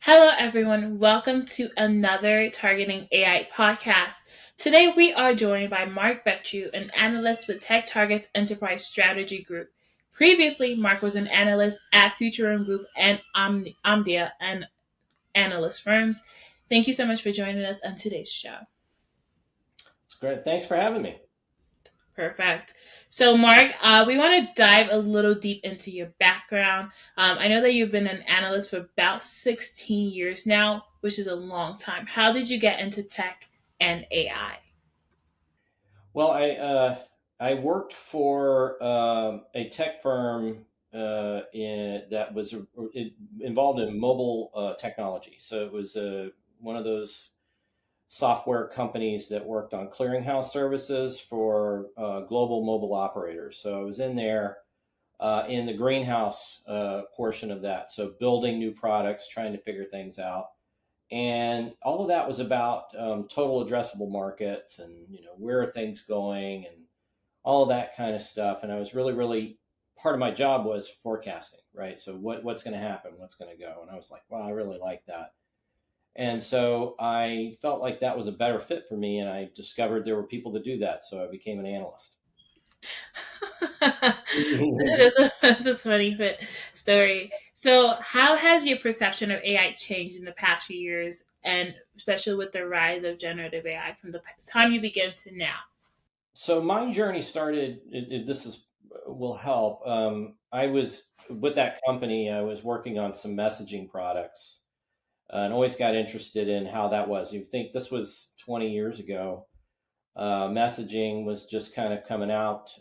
Hello, everyone. Welcome to another Targeting AI podcast. Today, we are joined by Mark Beccue, an analyst with TechTarget's Enterprise Strategy Group. Previously, Mark was an analyst at Futurum Group and Omdia and analyst firms. Thank you so much for joining us on today's show. It's great. Thanks for having me. Perfect. So, Mark, we want to dive a little deep into your background. I know that you've been an analyst for about 16 years now, which is a long time. How did you get into tech and AI? Well, I worked for a tech firm that was involved in mobile technology. So it was one of those software companies that worked on clearinghouse services for global mobile operators. So I was in there in the greenhouse portion of that. So building new products, trying to figure things out. And all of that was about total addressable markets and where are things going and all of that kind of stuff. And I was really part of my job was forecasting, right? So what's going to happen, what's going to go, and I was like, wow, I really like that. And so I felt like that was a better fit for me, and I discovered there were people to do that, so I became an analyst. That's a funny story. So, how has your perception of AI changed in the past few years, and especially with the rise of generative AI from the time you began to now? So my journey started. This is will help. I was with that company. I was working on some messaging products, and always got interested in how that was. You think this was 20 years ago. Messaging was just kind of coming out.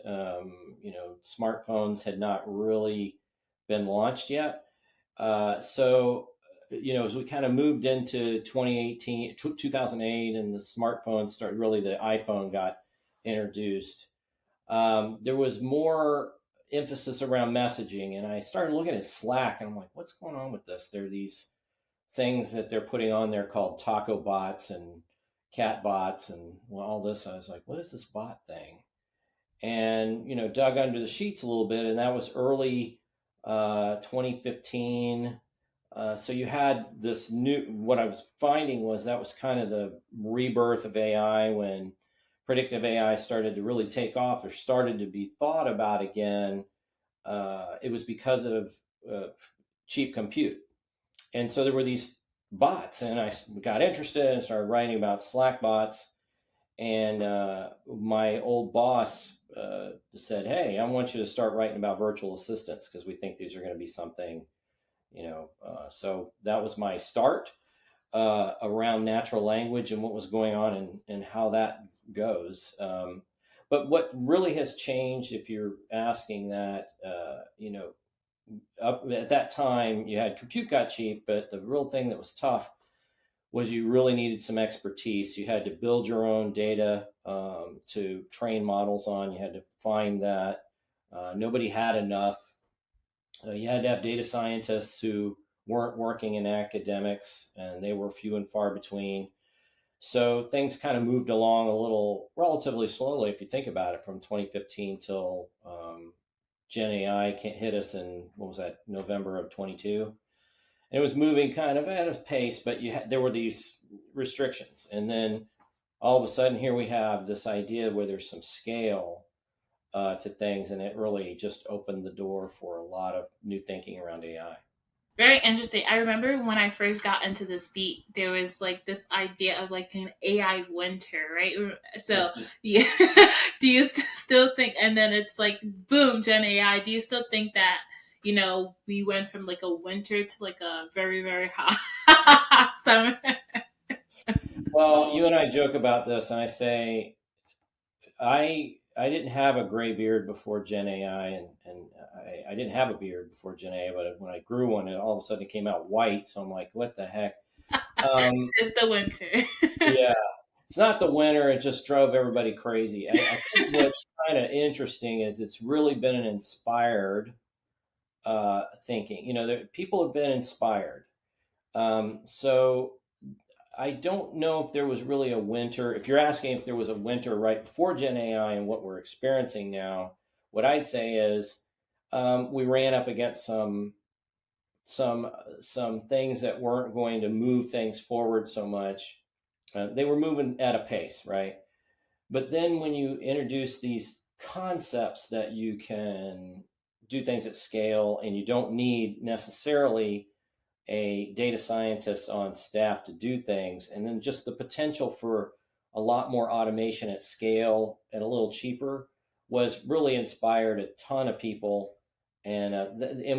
Smartphones had not really been launched yet. So, as we kind of moved into 2018, 2008, and the smartphones started, really the iPhone got introduced, there was more emphasis around messaging. And I started looking at Slack and I'm like, what's going on with this? There are these things that they're putting on there called taco bots and cat bots and all this. I was like, what is this bot thing? And, dug under the sheets a little bit. And that was early 2015. So you had this what I was finding was that was kind of the rebirth of AI when predictive AI started to really take off or started to be thought about again. It was because of uh, cheap compute. And so there were these bots, and I got interested and started writing about Slack bots. And my old boss said, "Hey, I want you to start writing about virtual assistants because we think these are going to be something." So that was my start around natural language and what was going on and how that goes. But what really has changed, if you're asking that, up at that time, you had compute got cheap, but the real thing that was tough was you really needed some expertise. You had to build your own data to train models on. You had to find that. Nobody had enough. You had to have data scientists who weren't working in academics, and they were few and far between. So things kind of moved along a little relatively slowly, if you think about it, from 2015 till Gen AI hit us in, what was that, November of 22. It was moving kind of at a pace, but there were these restrictions. And then all of a sudden, here we have this idea where there's some scale to things, and it really just opened the door for a lot of new thinking around AI. Very interesting. I remember when I first got into this beat, there was like this idea of like an AI winter, right? So, yeah, do you still think? And then it's like, boom, Gen AI. Do you still think that we went from like a winter to like a very very hot summer? Well, you and I joke about this, and I say I didn't have a gray beard before Gen AI, and I didn't have a beard before Gen AI, but when I grew one, it all of a sudden it came out white. So I'm like, what the heck? Um, It's the winter. yeah, it's not the winter. It just drove everybody crazy. I think what's kind of interesting is it's really been an inspired thinking. People have been inspired. So I don't know if there was really a winter. If you're asking if there was a winter right before Gen AI and what we're experiencing now, what I'd say is we ran up against some some some things that weren't going to move things forward so much. They were moving at a pace, right? But then when you introduce these concepts that you can do things at scale and you don't need necessarily a data scientist on staff to do things, and then just the potential for a lot more automation at scale and a little cheaper was really inspired a ton of people. And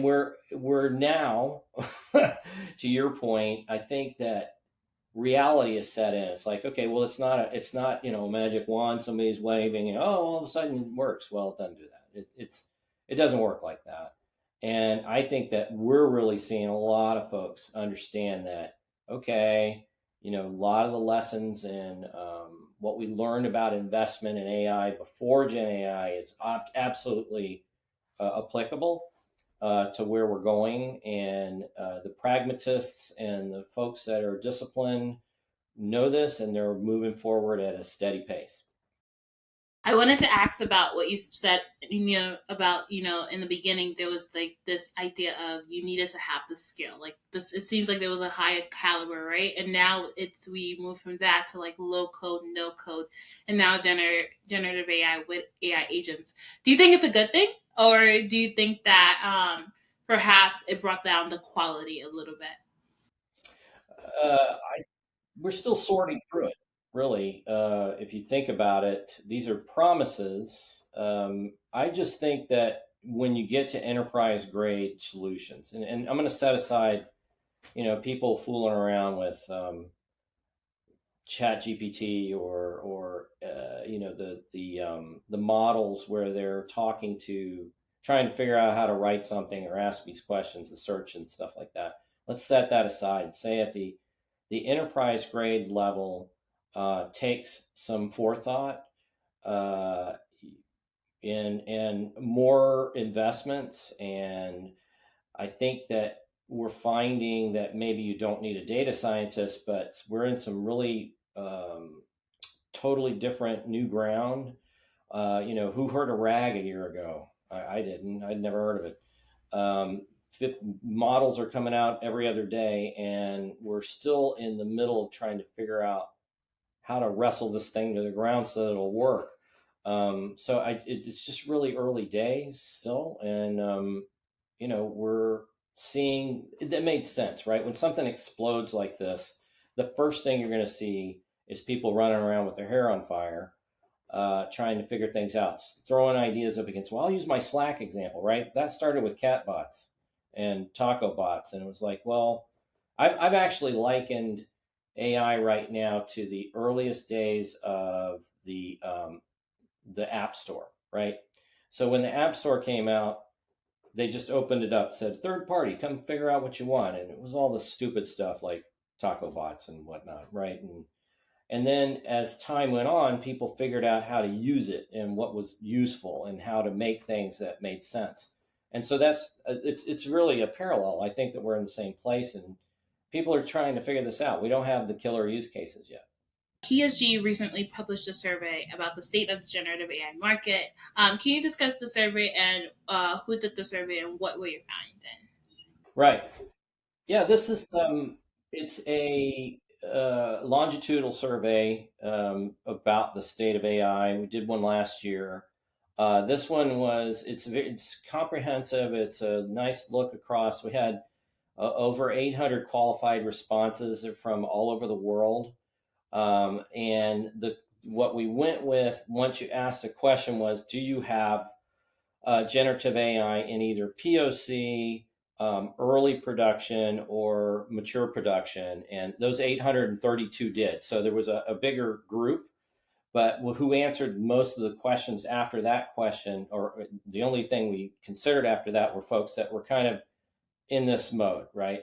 we're now, to your point, I think that reality is set in. It's like, okay, well, it's not a magic wand somebody's waving, and oh, all of a sudden it works. Well, it doesn't do that. It doesn't work like that. And I think that we're really seeing a lot of folks understand that. Okay, a lot of the lessons and what we learned about investment in AI before Gen AI is absolutely applicable to where we're going. And the pragmatists and the folks that are disciplined know this, and they're moving forward at a steady pace. I wanted to ask about what you said, about, in the beginning, there was like this idea of you needed to have the skill. Like this, it seems like there was a higher caliber, right? And now we moved from that to like low code, no code, and now generative AI with AI agents. Do you think it's a good thing? Or do you think that perhaps it brought down the quality a little bit? We're still sorting through it, really. If you think about it, these are promises. I just think that when you get to enterprise grade solutions, and I'm going to set aside, people fooling around with chat GPT or the models where they're talking to trying to figure out how to write something or ask these questions, the search and stuff like that. Let's set that aside and say at the enterprise grade level takes some forethought uh, and more investments. And I think that we're finding that maybe you don't need a data scientist, but we're in some really totally different new ground. Who heard of RAG a year ago? I didn't. I'd never heard of it. Um, Models are coming out every other day, and we're still in the middle of trying to figure out how to wrestle this thing to the ground so that it'll work. It's just really early days still, and we're seeing that made sense, right? When something explodes like this, the first thing you're going to see is people running around with their hair on fire, trying to figure things out, throwing ideas up against. Well, I'll use my Slack example, right? That started with cat bots and taco bots, and it was like, well, I've actually likened AI right now to the earliest days of the App Store, right? So when the App Store came out, they just opened it up, said third party, come figure out what you want, and it was all the stupid stuff like taco bots and whatnot, right? And then as time went on, people figured out how to use it and what was useful and how to make things that made sense. And so it's really a parallel. I think that we're in the same place, and people are trying to figure this out. We don't have the killer use cases yet. PSG recently published a survey about the state of the generative AI market. Can you discuss the survey and who did the survey and what were your findings? Right. Yeah, this is it's a longitudinal survey about the state of AI. We did one last year. This one it's comprehensive. It's a nice look across. We had over 800 qualified responses from all over the world, and the what we went with once you asked the question was, do you have generative AI in either POC, early production, or mature production? And those 832 did. So there was a bigger group, but who answered most of the questions after that question, or the only thing we considered after that, were folks that were kind of in this mode, right?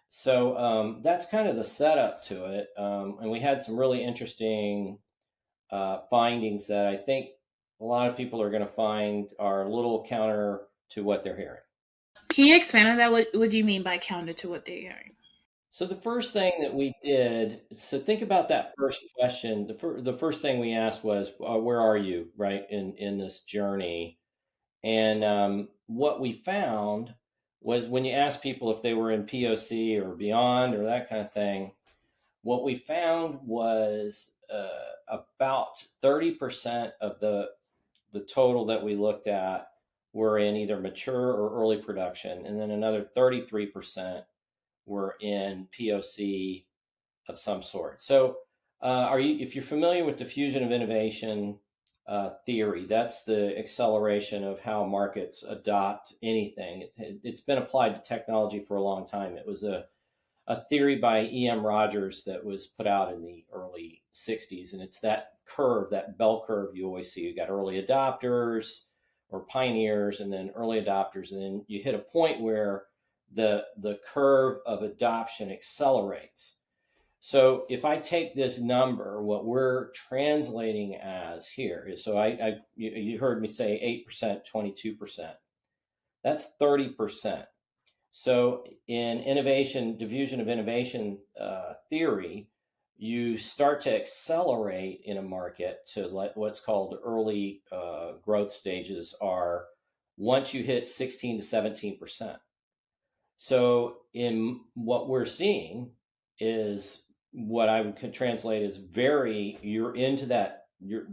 So that's kind of the setup to it. And we had some really interesting findings that I think a lot of people are going to find are a little counter to what they're hearing. Can you expand on that? What do you mean by counter to what they're hearing? So the first thing that we did, so think about that first question. The first thing we asked was, where are you, right, in this journey? And what we found was when you ask people if they were in POC or beyond or that kind of thing, what we found was about 30% of the total that we looked at were in either mature or early production, and then another 33% were in POC of some sort. So, if you're familiar with diffusion of innovation theory, that's the acceleration of how markets adopt anything. It's been applied to technology for a long time. It was a theory by E.M. Rogers that was put out in the early 60s. And it's that curve, that bell curve you always see. You got early adopters or pioneers, and then early adopters. And then you hit a point where the curve of adoption accelerates. So if I take this number, what we're translating as here is, so you heard me say 8%, 22%. That's 30%. So in innovation, diffusion of innovation theory, you start to accelerate in a market to what's called early growth stages are once you hit 16 to 17%. So in what we're seeing is what I would translate as you're into the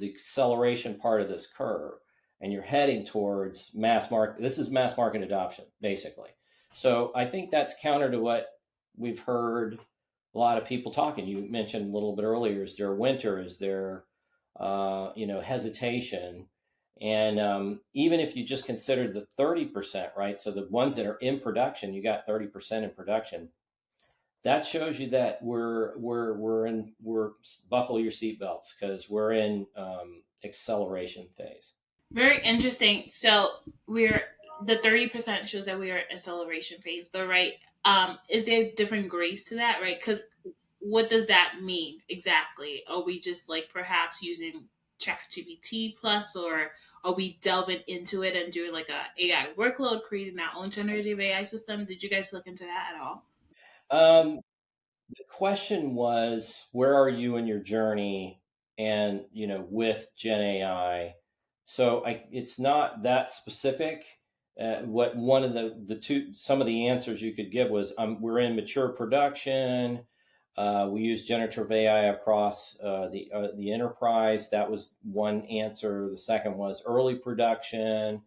acceleration part of this curve, and you're heading towards mass market. This is mass market adoption, basically. So I think that's counter to what we've heard a lot of people talking. You mentioned a little bit earlier, is there winter? Is there, hesitation? And even if you just consider the 30%, right? So the ones that are in production, you got 30% in production. That shows you that we're buckle your seatbelts because we're in acceleration phase. Very interesting. So we're the 30% shows that we are in acceleration phase, but right, is there different grades to that, right? Because what does that mean exactly? Are we just like perhaps using ChatGPT plus, or are we delving into it and doing like a AI workload, creating our own generative AI system? Did you guys look into that at all? Um, the question was, where are you in your journey, and with Gen AI? So it's not that specific. What one of the two some of the answers you could give was, we're in mature production. We use generative AI across the enterprise. That was one answer. The second was early production.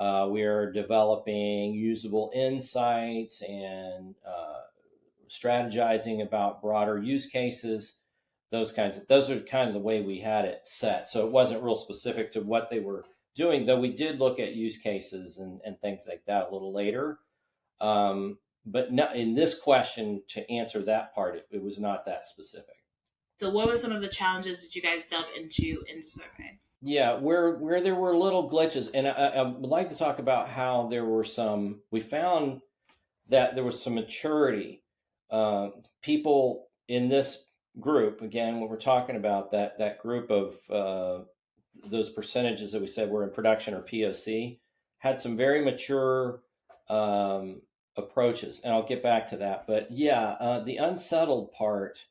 We are developing usable insights and strategizing about broader use cases. Those are kind of the way we had it set. So it wasn't real specific to what they were doing, though we did look at use cases and things like that a little later. But not, in this question, to answer that part, it was not that specific. So, what were some of the challenges that you guys delved into in the survey? Yeah, where there were little glitches, and I would like to talk about how there were some. We found that there was some maturity. People in this group, again, when we're talking about that group of those percentages that we said were in production or POC, had some very mature approaches, and I'll get back to that. But yeah, the unsettled part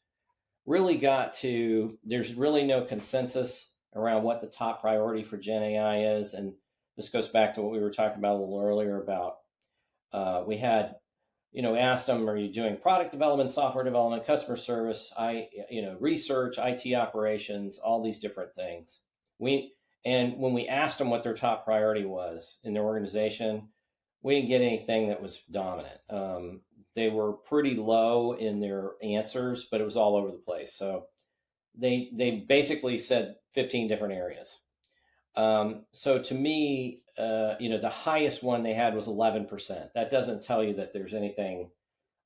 really got to, there's really no consensus around what the top priority for Gen AI is. And this goes back to what we were talking about a little earlier about we had, asked them, are you doing product development, software development, customer service, research, IT operations, all these different things. And when we asked them what their top priority was in their organization, we didn't get anything that was dominant. They were pretty low in their answers, but it was all over the place. So they basically said 15 different areas. So to me, the highest one they had was 11%. That doesn't tell you that there's anything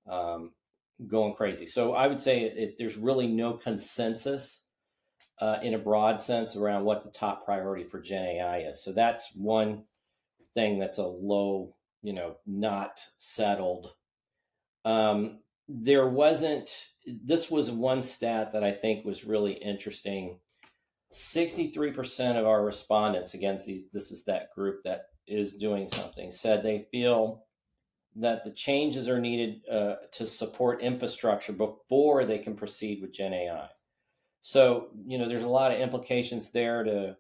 going crazy. So I would say there's really no consensus in a broad sense around what the top priority for Gen AI is. So that's one thing that's a low, not settled. There wasn't, this was one stat that I think was really interesting. 63% of our respondents, against this is that group that is doing something, said they feel that the changes are needed to support infrastructure before they can proceed with Gen AI. So, there's a lot of implications there to,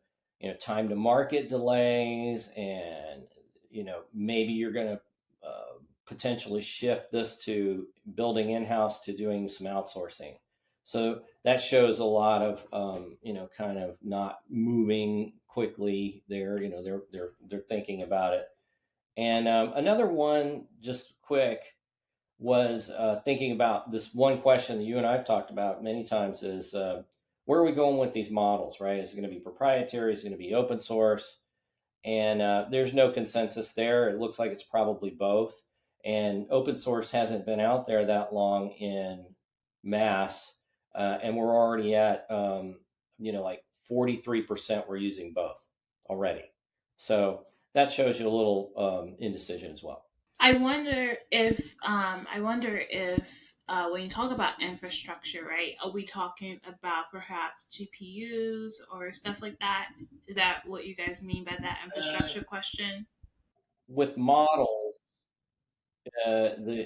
time to market delays, and, maybe you're going to potentially shift this to building in-house to doing some outsourcing. So that shows a lot of kind of not moving quickly there. They're thinking about it. And another one, just quick, was thinking about this one question that you and I've talked about many times is where are we going with these models, right? Is it going to be proprietary? Is it going to be open source? And there's no consensus there. It looks like it's probably both. And open source hasn't been out there that long in mass, and we're already at like 43% we're using both already. So that shows you a little indecision as well. I wonder if when you talk about infrastructure, right, are we talking about perhaps GPUs or stuff like that? Is that what you guys mean by that infrastructure question? With models,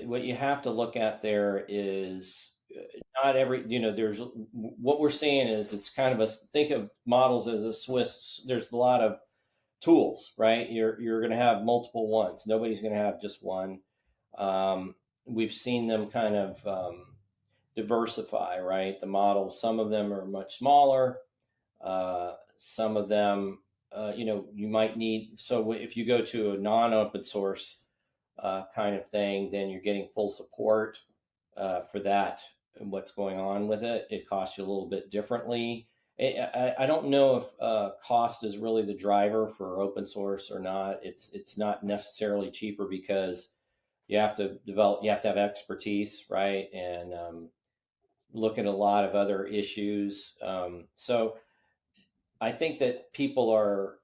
what you have to look at there is not every there's what we're seeing is it's kind of a think of models as a Swiss. There's a lot of tools, right? You're going to have multiple ones. Nobody's going to have just one. We've seen them kind of diversify, right? The models, some of them are much smaller. Some of them, you might need. So if you go to a non-open source kind of thing, then you're getting full support for that and what's going on with it. It costs you a little bit differently. I don't know if cost is really the driver for open source or not. It's not necessarily cheaper because you have to develop, you have to have expertise, right? And look at a lot of other issues. So I think that people are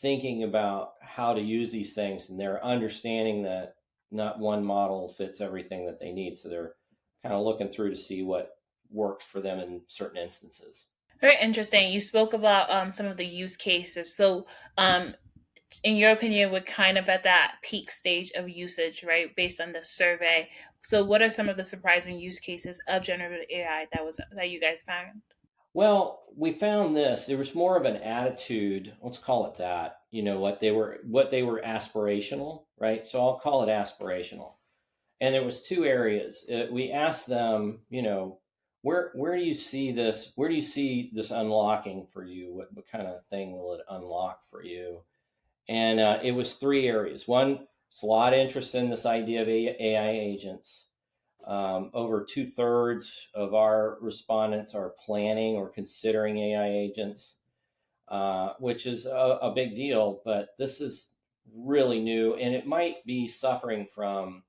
thinking about how to use these things and they're understanding that not one model fits everything that they need. So they're kind of looking through to see what works for them in certain instances. Very interesting. You spoke about some of the use cases. So, um, in your opinion, we're kind of at that peak stage of usage, right? Based on the survey. So, what are some of the surprising use cases of generative AI that you guys found? Well, we found this. There was more of an attitude. Let's call it that. What they were aspirational, right? So I'll call it aspirational. And there was two areas. We asked them, where do you see this? Where do you see this unlocking for you? What kind of thing will it unlock for you? And it was three areas. One, it's a lot of interest in this idea of AI agents. Over 2/3 of our respondents are planning or considering AI agents, which is a big deal. But this is really new, and it might be suffering from.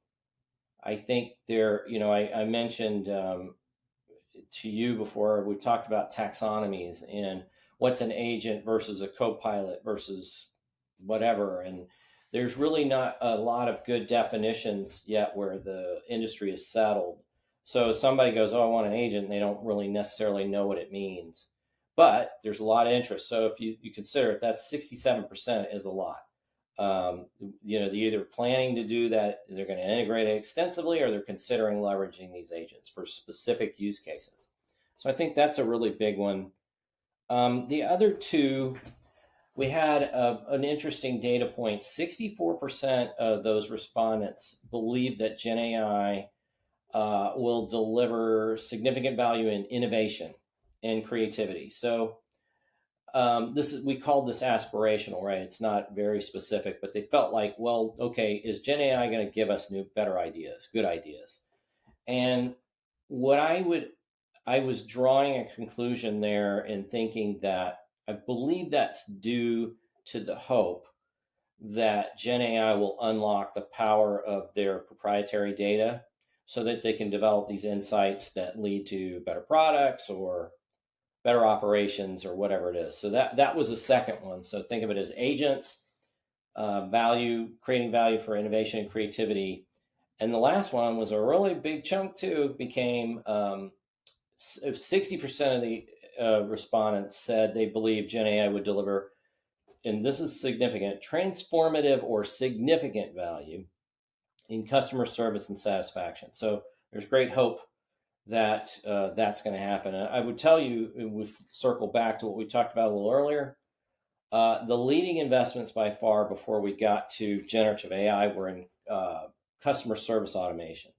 I think I mentioned to you before, we talked about taxonomies and what's an agent versus a co-pilot versus whatever. And there's really not a lot of good definitions yet where the industry is settled. So somebody goes, oh, I want an agent, and they don't really necessarily know what it means. But there's a lot of interest. So if you consider it, that's 67% is a lot. They're either planning to do that, they're going to integrate it extensively, or they're considering leveraging these agents for specific use cases. So I think that's a really big one. The other two, we had an interesting data point. 64% of those respondents believe that Gen AI will deliver significant value in innovation and creativity. So we called this aspirational, right? It's not very specific, but they felt like, well, okay, is Gen AI going to give us better ideas, good ideas? And what I was drawing a conclusion there and thinking that I believe that's due to the hope that Gen AI will unlock the power of their proprietary data so that they can develop these insights that lead to better products or better operations or whatever it is. So that was the second one. So think of it as agents, creating value for innovation and creativity. And the last one was a really big chunk too. Became 60% of the respondents said they believe Gen AI would deliver, and this is significant, transformative or significant value in customer service and satisfaction. So there's great hope that that's going to happen. And I would tell you, we circle back to what we talked about a little earlier. The leading investments by far before we got to generative AI were in customer service automation.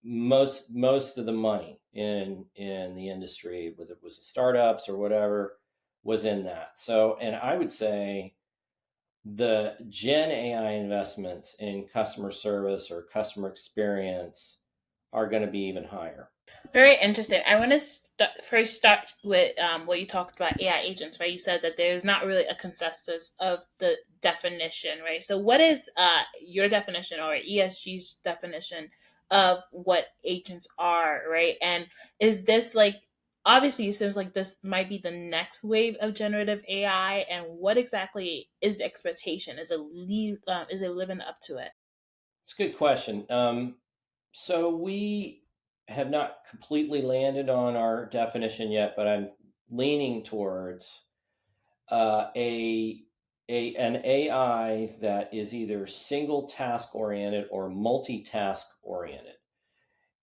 Most of the money in the industry, whether it was startups or whatever, was in that. So, and I would say the Gen AI investments in customer service or customer experience are going to be even higher. Very interesting. I want to first start with what you talked about AI agents, right? You said that there's not really a consensus of the definition, right? So, what is your definition or ESG's definition of what agents are, right? And is this like obviously it seems like this might be the next wave of generative AI, and what exactly is the expectation? Is it living up to it? It's a good question. So we have not completely landed on our definition yet, but I'm leaning towards a an AI that is either single task oriented or multitask oriented,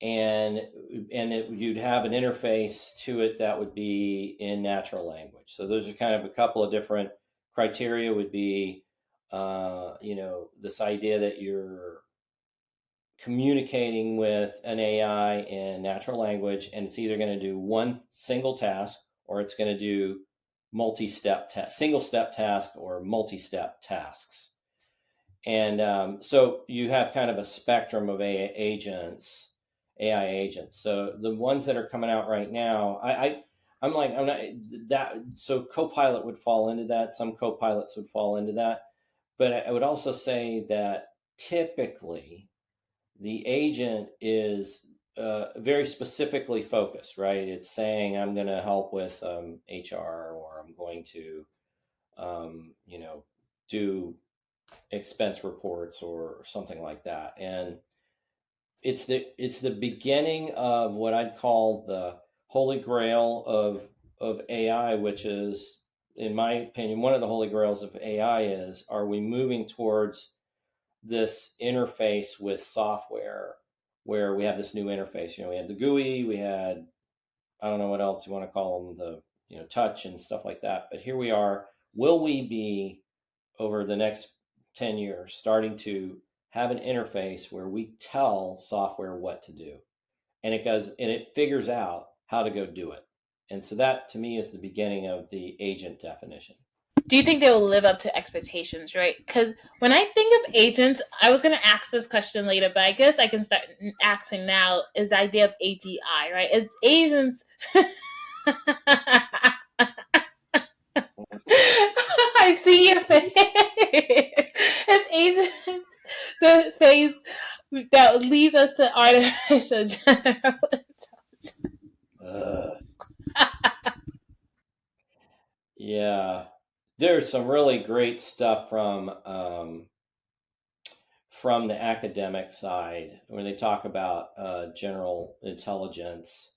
and you'd have an interface to it that would be in natural language. So those are kind of a couple of different criteria. Would be this idea that you're communicating with an AI in natural language, and it's either going to do one single task or it's going to do single step task or multi-step tasks. And so you have kind of a spectrum of AI agents. So the ones that are coming out right now, I'm not that. So Copilot would fall into that. Some Copilots would fall into that. But I would also say that typically the agent is very specifically focused, right? It's saying I'm going to help with HR, or I'm going to, do expense reports or something like that. And it's the beginning of what I'd call the holy grail of AI, which is, in my opinion, one of the holy grails of AI is: are we moving towards this interface with software, where we have this new interface? We had the GUI, we had, I don't know what else you want to call them, the touch and stuff like that. But here we are. Will we be, over the next 10 years, starting to have an interface where we tell software what to do, and it figures out how to go do it? And so that, to me, is the beginning of the agent definition. Do you think they will live up to expectations, right? Because when I think of agents, I was going to ask this question later, but I guess I can start asking now, is the idea of AGI, right? Is agents. I see your face. As agents, the face that leads us to artificial general Uh, yeah, there's some really great stuff from the academic side when they talk about general intelligence.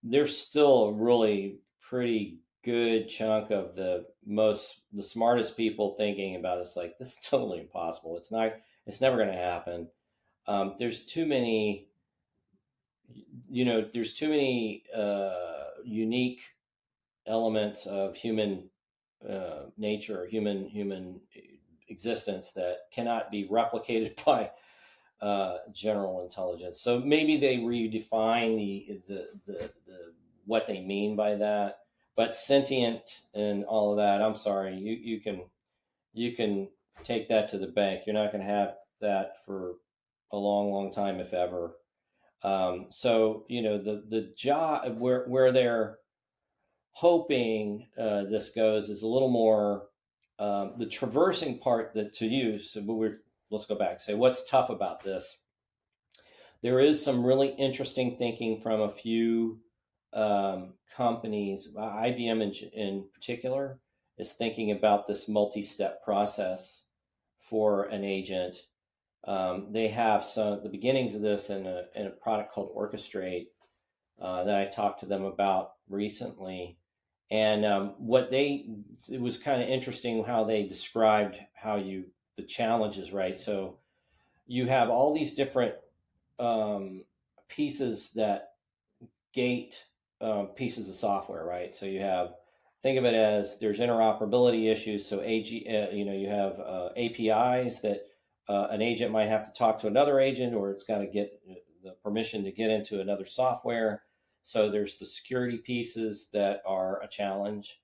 There's still a really pretty good chunk of the smartest people thinking about it's like, this is totally impossible. It's not. It's never going to happen. There's too many. There's too many unique elements of human nature, human existence, that cannot be replicated by general intelligence. So maybe they redefine the what they mean by that. But sentient and all of that, I'm sorry, you can take that to the bank. You're not going to have that for a long time, if ever. So the job where they're hoping this goes is a little more the traversing part that to use. So, but let's go back. Say, what's tough about this? There is some really interesting thinking from a few companies. IBM in particular is thinking about this multi-step process for an agent. They have the beginnings of this in a product called Orchestrate that I talked to them about recently. And it was kind of interesting how they described the challenges, right? So you have all these different pieces that gate pieces of software, right? So think of it as there's interoperability issues. So you have APIs that an agent might have to talk to another agent, or it's got to get the permission to get into another software. So there's the security pieces that are a challenge.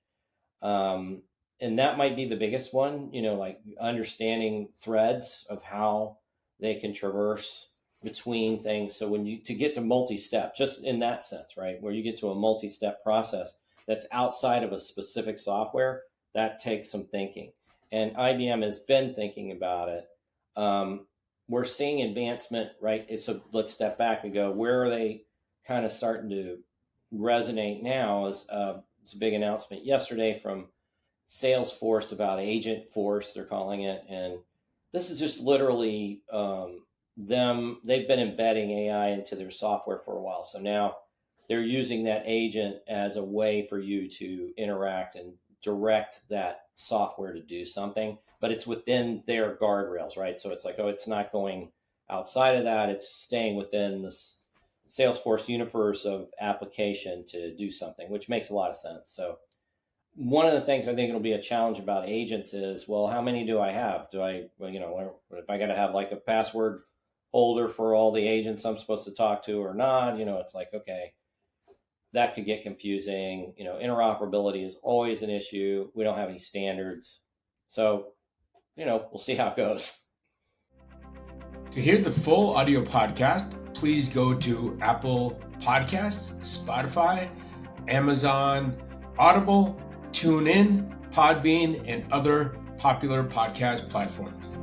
Um, and that might be the biggest one, like understanding threads of how they can traverse between things. So to get to multi-step, just in that sense, right, where you get to a multi-step process that's outside of a specific software, that takes some thinking. And IBM has been thinking about it. We're seeing advancement, right? So let's step back and go, where are they kind of starting to resonate now? It's a big announcement yesterday from Salesforce about Agent Force, they're calling it. And this is just literally they've been embedding AI into their software for a while. So now they're using that agent as a way for you to interact and direct that software to do something, but it's within their guardrails, right? So it's like, it's not going outside of that. It's staying within this Salesforce universe of application to do something, which makes a lot of sense. So one of the things I think it'll be a challenge about agents is, well, how many do I have? If I got to have like a password holder for all the agents I'm supposed to talk to or not, it's like, okay, that could get confusing. Interoperability is always an issue. We don't have any standards. So, we'll see how it goes. To hear the full audio podcast, please go to Apple Podcasts, Spotify, Amazon, Audible, TuneIn, Podbean, and other popular podcast platforms.